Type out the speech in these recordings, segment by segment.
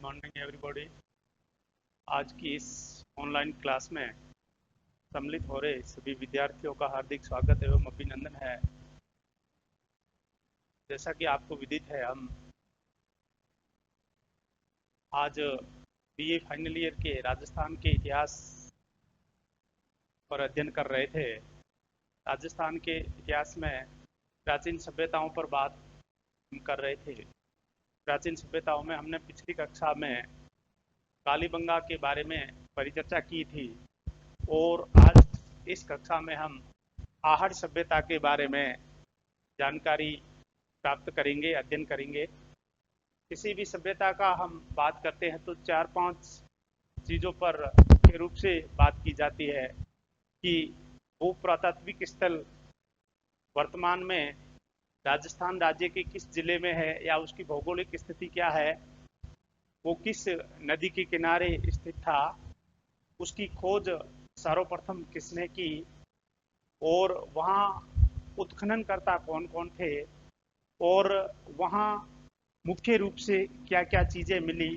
Morning everybody. आज की इस ऑनलाइन क्लास में सम्मिलित हो रहे सभी विद्यार्थियों का हार्दिक स्वागत एवं अभिनंदन है। जैसा कि आपको विदित है, हम आज बीए फाइनल ईयर के राजस्थान के इतिहास पर अध्ययन कर रहे थे। राजस्थान के इतिहास में प्राचीन सभ्यताओं पर बात हम कर रहे थे। प्राचीन सभ्यताओं में हमने पिछली कक्षा में कालीबंगा के बारे में परिचर्चा की थी और आज इस कक्षा में हम आहड़ सभ्यता के बारे में जानकारी प्राप्त करेंगे, अध्ययन करेंगे। किसी भी सभ्यता का हम बात करते हैं तो 4-5 चीज़ों पर मुख्य रूप से बात की जाती है कि वो पुरातात्विक स्थल वर्तमान में राजस्थान राज्य के किस जिले में है या उसकी भौगोलिक स्थिति क्या है, वो किस नदी के किनारे स्थित था, उसकी खोज सर्वप्रथम किसने की और वहाँ उत्खननकर्ता कौन कौन थे और वहाँ मुख्य रूप से क्या क्या चीज़ें मिली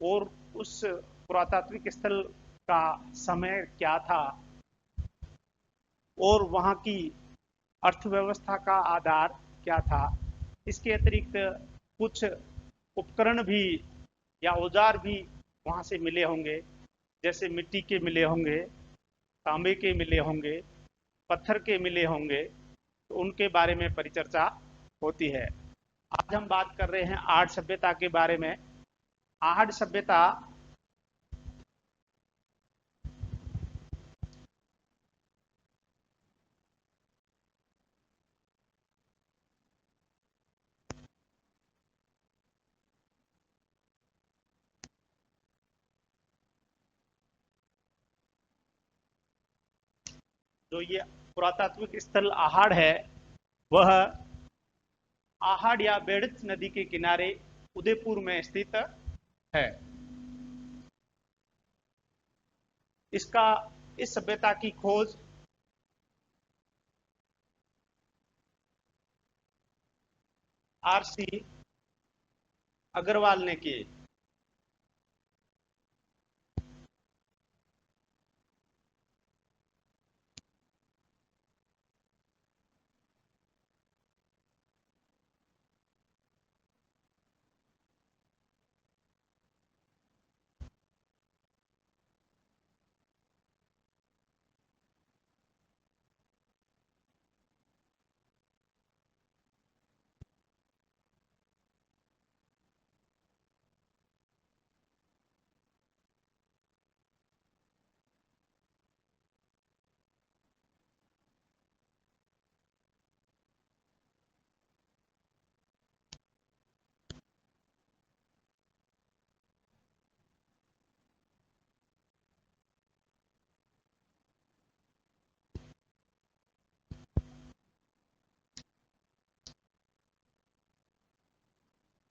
और उस पुरातात्विक स्थल का समय क्या था और वहाँ की अर्थव्यवस्था का आधार क्या था। इसके अतिरिक्त कुछ उपकरण भी या औजार भी वहाँ से मिले होंगे, जैसे मिट्टी के मिले होंगे, तांबे के मिले होंगे, पत्थर के मिले होंगे, तो उनके बारे में परिचर्चा होती है। आज हम बात कर रहे हैं आहड़ सभ्यता के बारे में। आहड़ सभ्यता जो ये पुरातात्विक स्थल आहड़ है, वह आहड़ या बेड़च नदी के किनारे उदयपुर में स्थित है। इसका इस सभ्यता की खोज आरसी अग्रवाल ने की।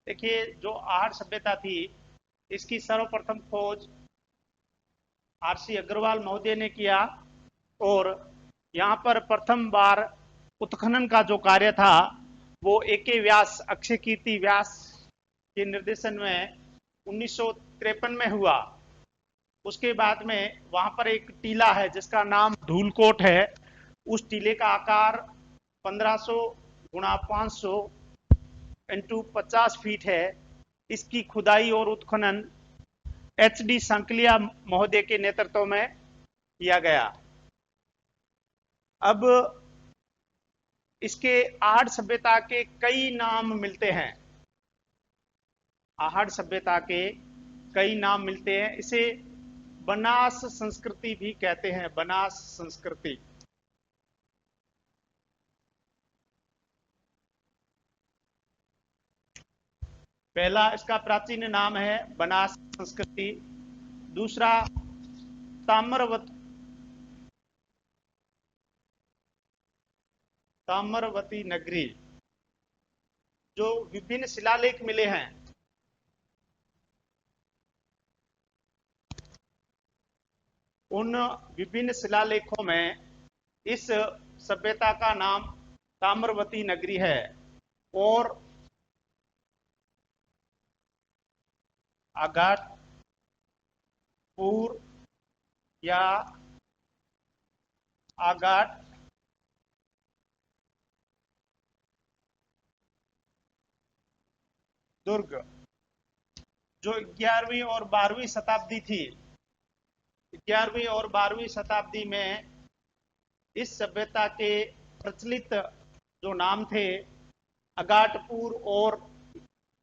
देखिए, जो आहड़ सभ्यता थी, इसकी सर्वप्रथम खोज आरसी अग्रवाल महोदय ने किया और यहाँ पर प्रथम बार उत्खनन का जो कार्य था वो ए.के. व्यास, अक्षय कीर्ति व्यास के निर्देशन में 1953 में हुआ। उसके बाद में वहां पर एक टीला है जिसका नाम धूलकोट है। उस टीले का आकार 1500 गुणा 500 इंटू 50 फीट है। इसकी खुदाई और उत्खनन एच.डी. सांकलिया महोदय के नेतृत्व में किया गया। अब इसके आहड़ सभ्यता के कई नाम मिलते हैं। आहड़ सभ्यता के कई नाम मिलते हैं। इसे बनास संस्कृति भी कहते हैं। बनास संस्कृति। पहला इसका प्राचीन नाम है बनास संस्कृति। दूसरा ताम्रवती नगरी। जो विभिन्न शिलालेख मिले हैं, उन विभिन्न शिलालेखों में इस सभ्यता का नाम ताम्रवती नगरी है और अगाटपुर या अगाट दुर्ग जो 11वीं और 12वीं शताब्दी थी, 11वीं और 12वीं शताब्दी में इस सभ्यता के प्रचलित जो नाम थे अगाटपुर और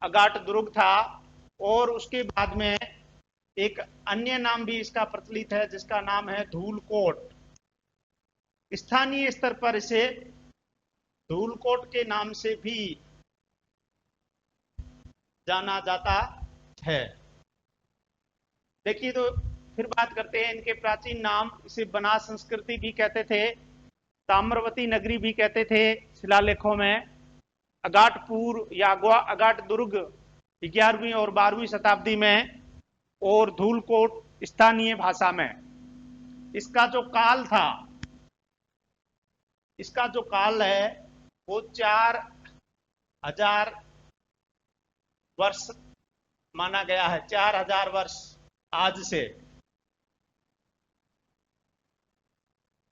अगाट दुर्ग था, और उसके बाद में एक अन्य नाम भी इसका प्रचलित है जिसका नाम है धूलकोट। स्थानीय स्तर पर इसे धूलकोट के नाम से भी जाना जाता है। देखिए, तो फिर बात करते हैं इनके प्राचीन नाम। इसे बनास संस्कृति भी कहते थे, ताम्रवती नगरी भी कहते थे शिलालेखों में। अगाटपुर या अगाट दुर्ग 11वीं और 12वीं शताब्दी में, और धूलकोट स्थानीय भाषा में। इसका जो काल था, इसका जो काल है वो 4000 वर्ष माना गया है, 4000 वर्ष आज से।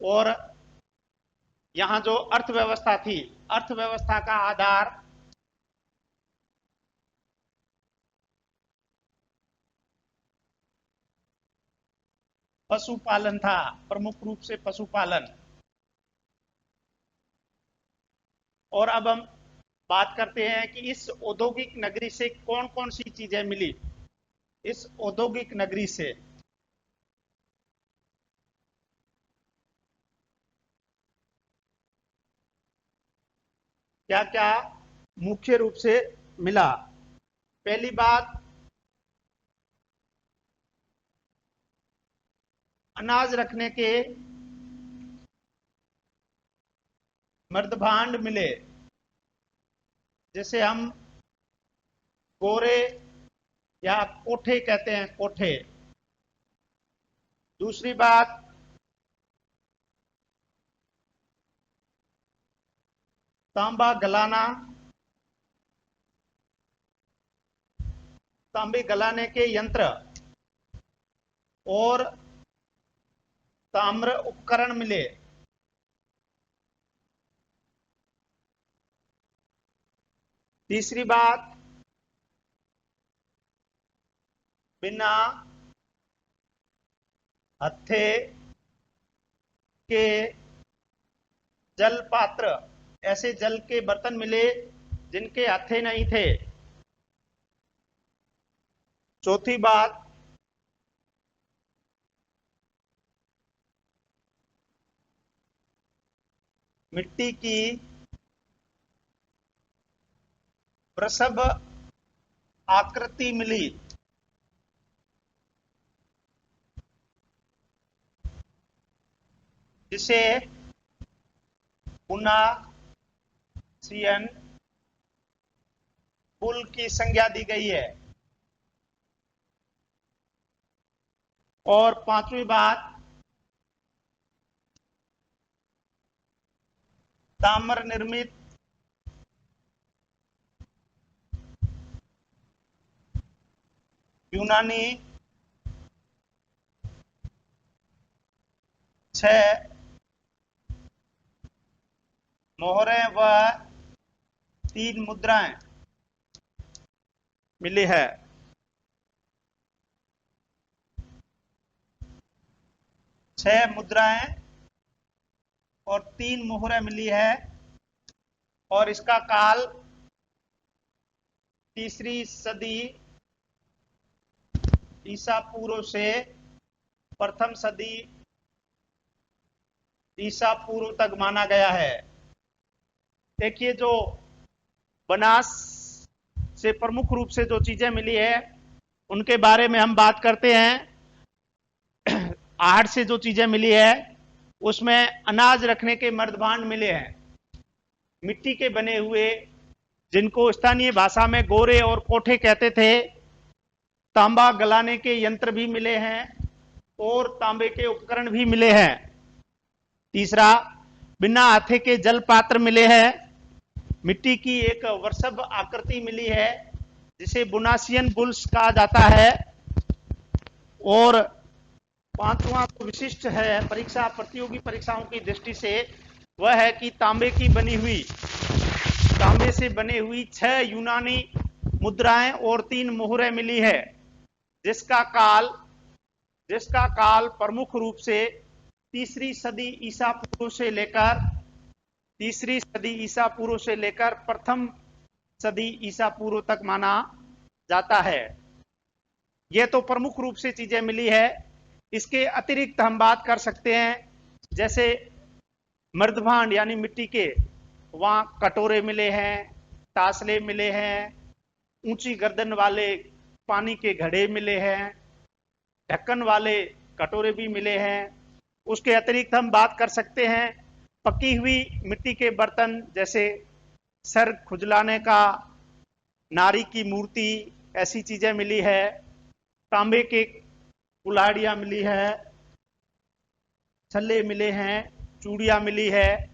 और यहां जो अर्थव्यवस्था थी, अर्थव्यवस्था का आधार पशुपालन था, प्रमुख रूप से पशुपालन। और अब हम बात करते हैं कि इस औद्योगिक नगरी से कौन कौन सी चीजें मिली। इस औद्योगिक नगरी से क्या क्या मुख्य रूप से मिला। पहली बात, अनाज रखने के मर्दभांड मिले, जैसे हम गोरे या कोठे कहते हैं, कोठे। दूसरी बात, तांबा गलाना, तांबे गलाने के यंत्र और ताम्र उपकरण मिले। तीसरी बात, बिना हत्थे के जल पात्र, ऐसे जल के बर्तन मिले जिनके हत्थे नहीं थे। चौथी बात, मिट्टी की वृषभ आकृति मिली, जिसे पुनासियन पुल की संज्ञा दी गई है। और पांचवी बात, ताम्र निर्मित यूनानी 6 मोहरें व 3 मुद्राएं मिली है। छह मुद्राएं और 3 मोहरें मिली है, और इसका काल 3री सदी ईसा पूर्व से 1म सदी ईसा पूर्व तक माना गया है। देखिए, जो बनास से प्रमुख रूप से जो चीजें मिली है उनके बारे में हम बात करते हैं। आहट से जो चीजें मिली है उसमें अनाज रखने के मर्दभांड मिले हैं, मिट्टी के बने हुए, जिनको स्थानीय भाषा में गोरे और कोठे कहते थे। तांबा गलाने के यंत्र भी मिले हैं और तांबे के उपकरण भी मिले हैं। तीसरा, बिना हाथे के जल पात्र मिले हैं। मिट्टी की एक वृषभ आकृति मिली है जिसे बुनासियन बुल्स कहा जाता है। और पांचवा तो विशिष्ट है परीक्षा प्रतियोगी परीक्षाओं की दृष्टि से, वह है कि तांबे से बने हुई 6 यूनानी मुद्राएं और 3 मोहरें मिली है, जिसका काल प्रमुख रूप से तीसरी सदी ईसा पूर्व से लेकर प्रथम सदी ईसा पूर्व तक माना जाता है। यह तो प्रमुख रूप से चीजें मिली है। इसके अतिरिक्त हम बात कर सकते हैं, जैसे मृदभांड यानी मिट्टी के, वहां कटोरे मिले हैं, तासले मिले हैं, ऊंची गर्दन वाले पानी के घड़े मिले हैं, ढक्कन वाले कटोरे भी मिले हैं। उसके अतिरिक्त हम बात कर सकते हैं पकी हुई मिट्टी के बर्तन, जैसे सर खुजलाने का, नारी की मूर्ति, ऐसी चीजें मिली है। तांबे के कुल्हाड़ियां मिली है, छल्ले मिले हैं, चूड़ियां मिली है।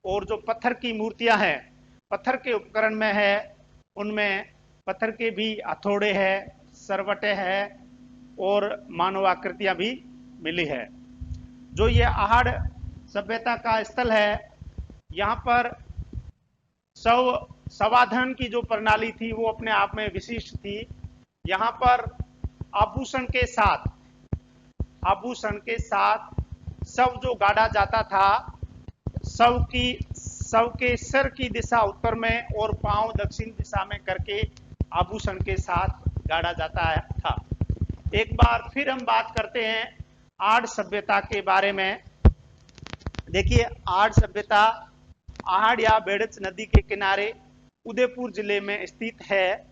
और जो पत्थर की मूर्तियां हैं, पत्थर के उपकरण में है, उनमें पत्थर के भी हथौड़े हैं, सरवटे हैं और मानवाकृतियां भी मिली है। जो ये आहड़ सभ्यता का स्थल है, यहाँ पर संवाधन की जो प्रणाली थी वो अपने आप में विशिष्ट थी। यहाँ पर आभूषण के साथ शव जो गाड़ा जाता था, शव के सिर की दिशा उत्तर में और पांव दक्षिण दिशा में करके आभूषण के साथ गाड़ा जाता था। एक बार फिर हम बात करते हैं आड़ सभ्यता के बारे में। देखिए, आड़ सभ्यता आहड़ या बेड़च नदी के किनारे उदयपुर जिले में स्थित है।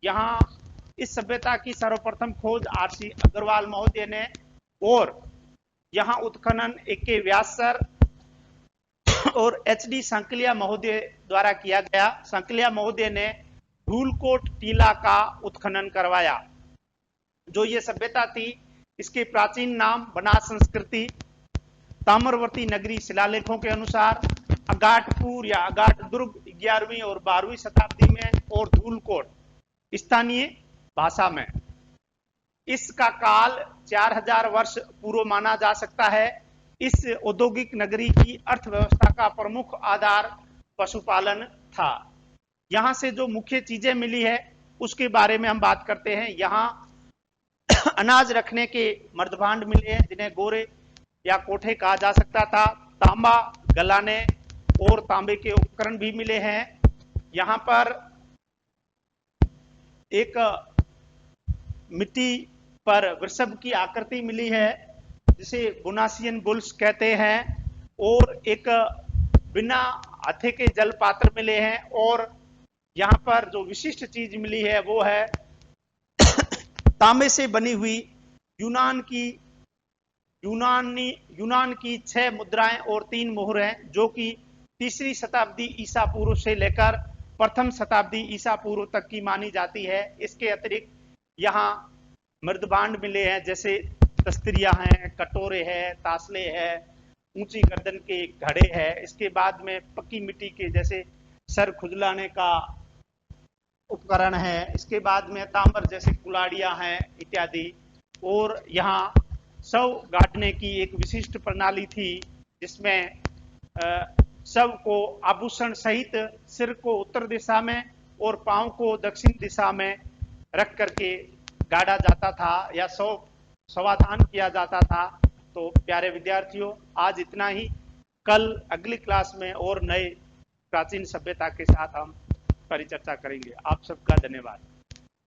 यहाँ इस सभ्यता की सर्वप्रथम खोज आरसी अग्रवाल महोदय ने और यहाँ उत्खनन AK व्यास सर और HD सांकलिया महोदय द्वारा किया गया। सांकलिया महोदय ने धूलकोट टीला का उत्खनन करवाया। जो ये सभ्यता थी, इसके प्राचीन नाम बनास संस्कृति, ताम्रवर्ती नगरी शिलालेखों के अनुसार अगाटपुर या अगाट दुर्ग 11वीं और 12वीं शताब्दी में, और धूलकोट स्थानीय भाषा में। इसका काल 4000 वर्ष पूर्व माना जा सकता है। इस औद्योगिक नगरी की अर्थव्यवस्था का प्रमुख आधार पशुपालन था। यहां से जो मुख्य चीजें मिली है उसके बारे में हम बात करते हैं। यहाँ अनाज रखने के मर्दभांड मिले हैं, जिन्हें गोरे या कोठे कहा जा सकता था। तांबा गलाने और तांबे के उपकरण भी मिले हैं। यहाँ पर एक मिट्टी पर वृषभ की आकृति मिली है, जिसे बुनासियन बुल्स कहते हैं। और एक बिना हाथे के जल पात्र मिले हैं। और यहाँ पर जो विशिष्ट चीज मिली है वो है तांबे से बनी हुई यूनान की 6 मुद्राएं और 3 मोहरें, जो कि तीसरी शताब्दी ईसा पूर्व से लेकर प्रथम शताब्दी ईसा पूर्व तक की मानी जाती है। इसके अतिरिक्त यहाँ मृदभांड मिले हैं, जैसे तस्तरियां हैं, कटोरे हैं, तासले हैं, ऊंची गर्दन के घड़े हैं। इसके बाद में पक्की मिट्टी के जैसे सर खुजलाने का उपकरण है। इसके बाद में तांबर जैसे कुल्हाड़ियां हैं इत्यादि। और यहाँ शव गाड़ने की एक विशिष्ट प्रणाली थी, जिसमें शव को आभूषण सहित सिर को उत्तर दिशा में और पांव को दक्षिण दिशा में रख करके गाड़ा जाता था या समाधान किया जाता था। तो प्यारे विद्यार्थियों, आज इतना ही। कल अगली क्लास में और नए प्राचीन सभ्यता के साथ हम परिचर्चा करेंगे। आप सबका धन्यवाद।